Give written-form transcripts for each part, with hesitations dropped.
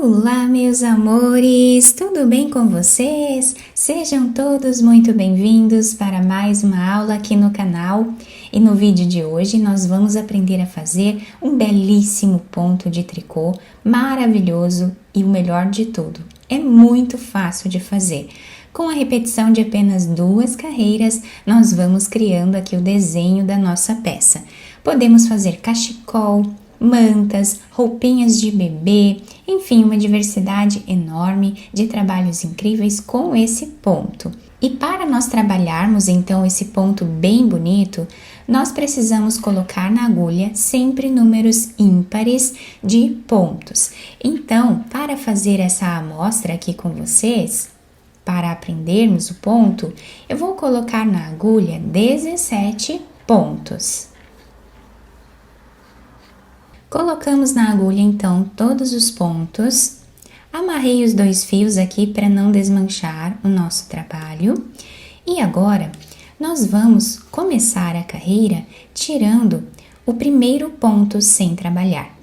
Olá, meus amores! Tudo bem com vocês? Sejam todos muito bem-vindos para mais uma aula aqui no canal. E no vídeo de hoje nós vamos aprender a fazer um belíssimo ponto de tricô, maravilhoso e o melhor de tudo, é muito fácil de fazer. Com a repetição de apenas 2 carreiras, nós vamos criando aqui o desenho da nossa peça. Podemos fazer cachecol, mantas, roupinhas de bebê, enfim, uma diversidade enorme de trabalhos incríveis com esse ponto. E para nós trabalharmos então esse ponto bem bonito, nós precisamos colocar na agulha sempre números ímpares de pontos. Então, para fazer essa amostra aqui com vocês, para aprendermos o ponto, eu vou colocar na agulha 17 pontos. Colocamos na agulha então todos os pontos, amarrei os 2 fios aqui para não desmanchar o nosso trabalho. E agora nós vamos começar a carreira tirando o primeiro ponto sem trabalhar.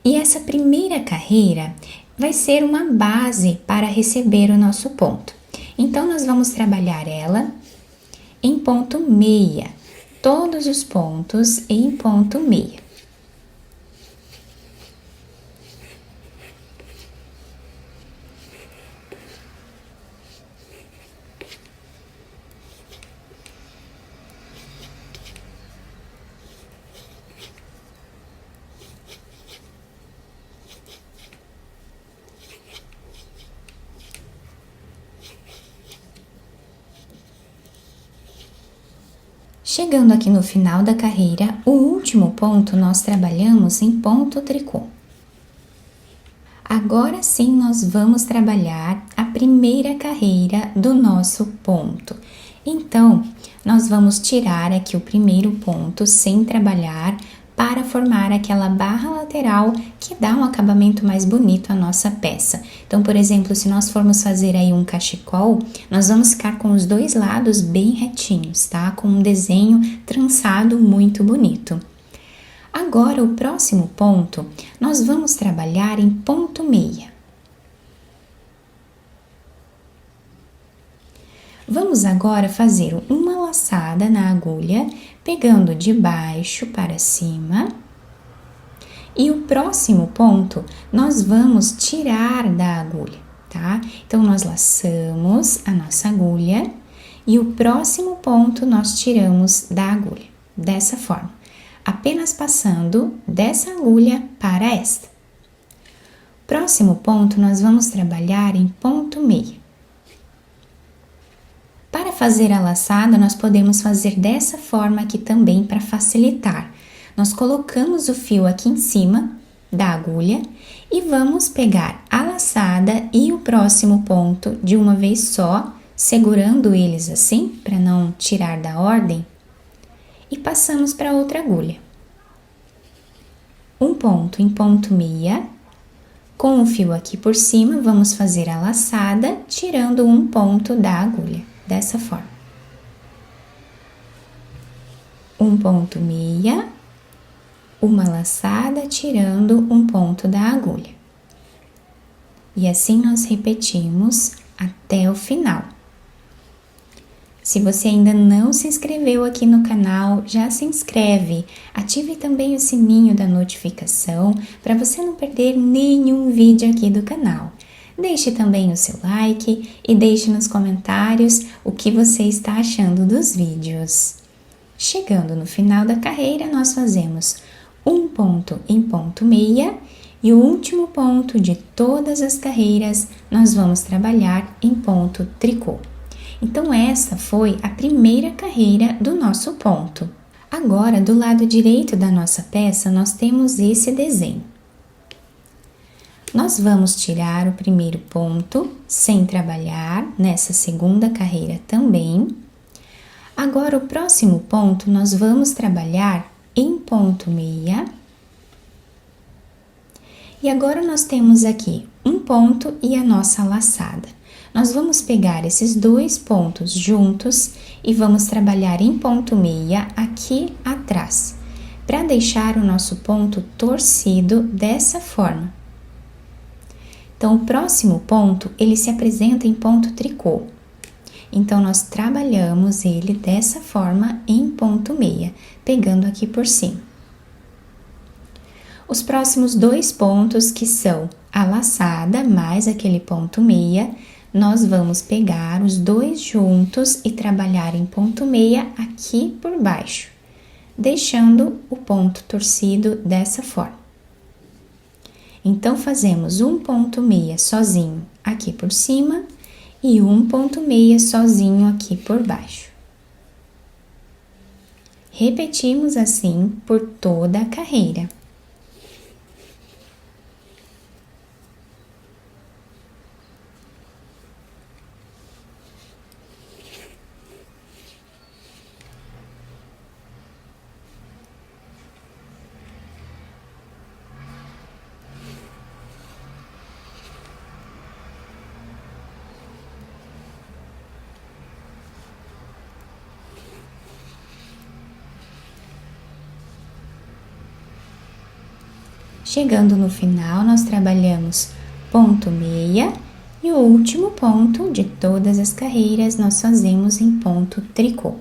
E essa primeira carreira vai ser uma base para receber o nosso ponto. Então nós vamos trabalhar ela em ponto meia, todos os pontos em ponto meia. Chegando aqui no final da carreira, o último ponto nós trabalhamos em ponto tricô. Agora sim nós vamos trabalhar a primeira carreira do nosso ponto. Então, nós vamos tirar aqui o primeiro ponto sem trabalhar para formar aquela barra lateral que dá um acabamento mais bonito à nossa peça. Então, por exemplo, se nós formos fazer aí um cachecol, nós vamos ficar com os 2 lados bem retinhos, tá? Com um desenho trançado muito bonito. Agora, o próximo ponto, nós vamos trabalhar em ponto meia. Vamos agora fazer uma laçada na agulha, pegando de baixo para cima. E o próximo ponto, nós vamos tirar da agulha, tá? Então, nós laçamos a nossa agulha e o próximo ponto nós tiramos da agulha, dessa forma. Apenas passando dessa agulha para esta. Próximo ponto, nós vamos trabalhar em ponto meia. Para fazer a laçada, nós podemos fazer dessa forma aqui também para facilitar. Nós colocamos o fio aqui em cima da agulha e vamos pegar a laçada e o próximo ponto de uma vez só, segurando eles assim, para não tirar da ordem, e passamos para outra agulha. Um ponto em ponto meia, com o fio aqui por cima, vamos fazer a laçada, tirando um ponto da agulha. Dessa forma. Um ponto meia, uma laçada, tirando um ponto da agulha. E assim nós repetimos até o final. Se você ainda não se inscreveu aqui no canal, já se inscreve. Ative também o sininho da notificação para você não perder nenhum vídeo aqui do canal. Deixe também o seu like e deixe nos comentários o que você está achando dos vídeos. Chegando no final da carreira, nós fazemos um ponto em ponto meia e o último ponto de todas as carreiras nós vamos trabalhar em ponto tricô. Então, essa foi a primeira carreira do nosso ponto. Agora, do lado direito da nossa peça, nós temos esse desenho. Nós vamos tirar o primeiro ponto sem trabalhar nessa segunda carreira também. Agora, o próximo ponto nós vamos trabalhar em ponto meia. E agora nós temos aqui um ponto e a nossa laçada. Nós vamos pegar esses 2 pontos juntos e vamos trabalhar em ponto meia aqui atrás, para deixar o nosso ponto torcido dessa forma. Então, o próximo ponto, ele se apresenta em ponto tricô. Então, nós trabalhamos ele dessa forma em ponto meia, pegando aqui por cima. Os próximos 2 pontos, que são a laçada mais aquele ponto meia, nós vamos pegar os 2 juntos e trabalhar em ponto meia aqui por baixo, deixando o ponto torcido dessa forma. Então, fazemos um ponto meia sozinho aqui por cima e um ponto meia sozinho aqui por baixo. Repetimos assim por toda a carreira. Chegando no final, nós trabalhamos ponto meia e o último ponto de todas as carreiras nós fazemos em ponto tricô,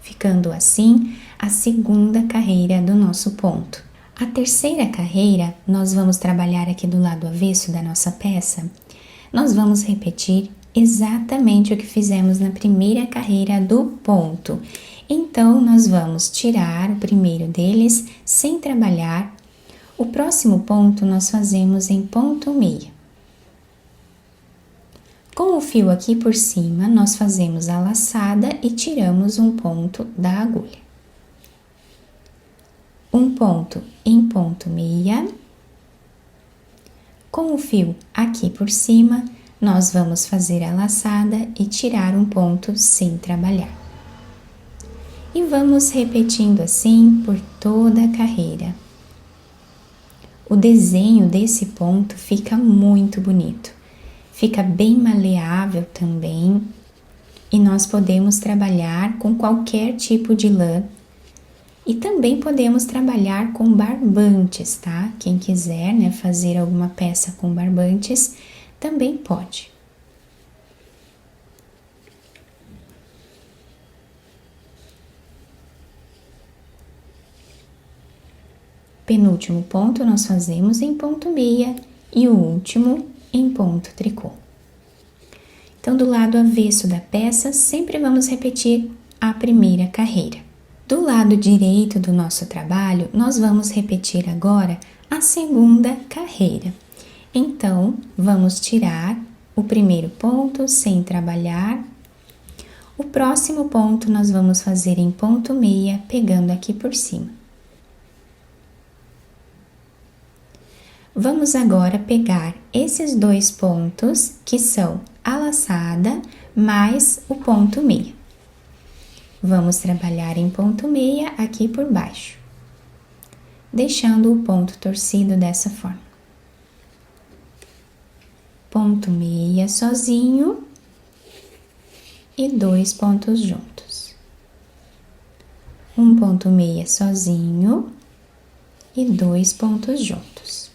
ficando assim a segunda carreira do nosso ponto. A terceira carreira, nós vamos trabalhar aqui do lado avesso da nossa peça, nós vamos repetir exatamente o que fizemos na primeira carreira do ponto. Então, nós vamos tirar o primeiro deles sem trabalhar. O próximo ponto nós fazemos em ponto meia. Com o fio aqui por cima, nós fazemos a laçada e tiramos um ponto da agulha. Um ponto em ponto meia. Com o fio aqui por cima, nós vamos fazer a laçada e tirar um ponto sem trabalhar. E vamos repetindo assim por toda a carreira. O desenho desse ponto fica muito bonito, fica bem maleável também, e nós podemos trabalhar com qualquer tipo de lã, e também podemos trabalhar com barbantes, tá? Quem quiser, né, fazer alguma peça com barbantes, também pode. Penúltimo ponto nós fazemos em ponto meia e o último em ponto tricô. Então, do lado avesso da peça, sempre vamos repetir a primeira carreira. Do lado direito do nosso trabalho, nós vamos repetir agora a segunda carreira. Então, vamos tirar o primeiro ponto sem trabalhar. O próximo ponto nós vamos fazer em ponto meia, pegando aqui por cima. Vamos agora pegar esses 2 pontos, que são a laçada mais o ponto meia. Vamos trabalhar em ponto meia aqui por baixo, deixando o ponto torcido dessa forma. Ponto meia sozinho e 2 pontos juntos. Um ponto meia sozinho e 2 pontos juntos.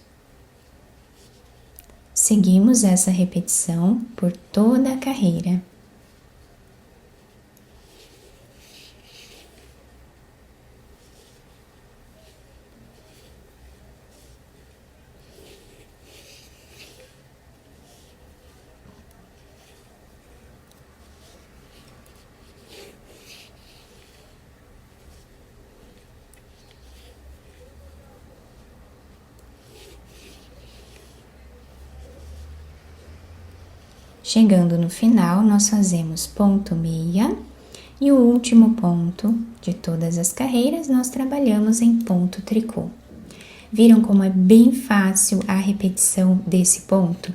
Seguimos essa repetição por toda a carreira. Chegando no final, nós fazemos ponto meia e o último ponto de todas as carreiras nós trabalhamos em ponto tricô. Viram como é bem fácil a repetição desse ponto?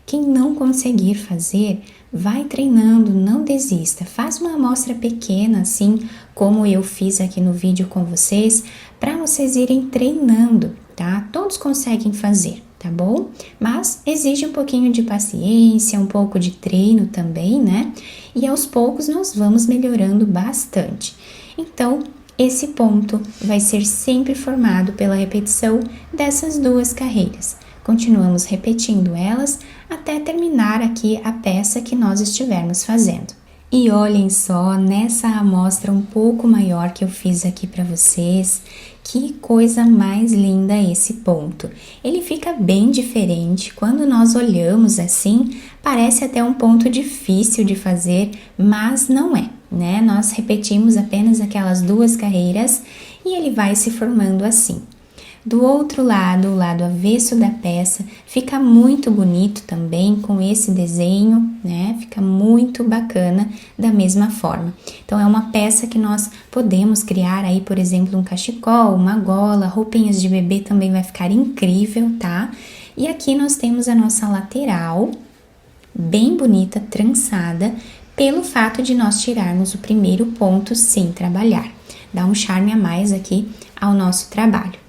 Quem não conseguir fazer, vai treinando, não desista. Faz uma amostra pequena, assim como eu fiz aqui no vídeo com vocês, para vocês irem treinando, tá? Todos conseguem fazer, tá bom? Mas exige um pouquinho de paciência, um pouco de treino também, né? E aos poucos nós vamos melhorando bastante. Então, esse ponto vai ser sempre formado pela repetição dessas 2 carreiras. continuamos repetindo elas até terminar aqui a peça que nós estivermos fazendo. E olhem só, nessa amostra um pouco maior que eu fiz aqui para vocês, que coisa mais linda esse ponto. Ele fica bem diferente, quando nós olhamos assim, parece até um ponto difícil de fazer, mas não é, né? Nós repetimos apenas aquelas 2 carreiras e ele vai se formando assim. Do outro lado, o lado avesso da peça, fica muito bonito também com esse desenho, né? Fica muito bacana da mesma forma. Então, é uma peça que nós podemos criar aí, por exemplo, um cachecol, uma gola, roupinhas de bebê também vai ficar incrível, tá? E aqui nós temos a nossa lateral, bem bonita, trançada, pelo fato de nós tirarmos o primeiro ponto sem trabalhar. Dá um charme a mais aqui ao nosso trabalho.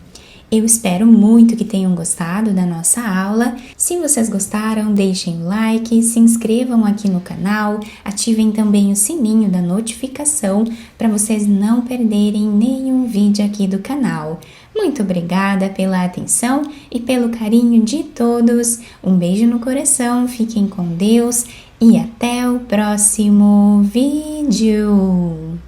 Eu espero muito que tenham gostado da nossa aula. Se vocês gostaram, deixem o like, se inscrevam aqui no canal, ativem também o sininho da notificação para vocês não perderem nenhum vídeo aqui do canal. Muito obrigada pela atenção e pelo carinho de todos. Um beijo no coração, fiquem com Deus e até o próximo vídeo!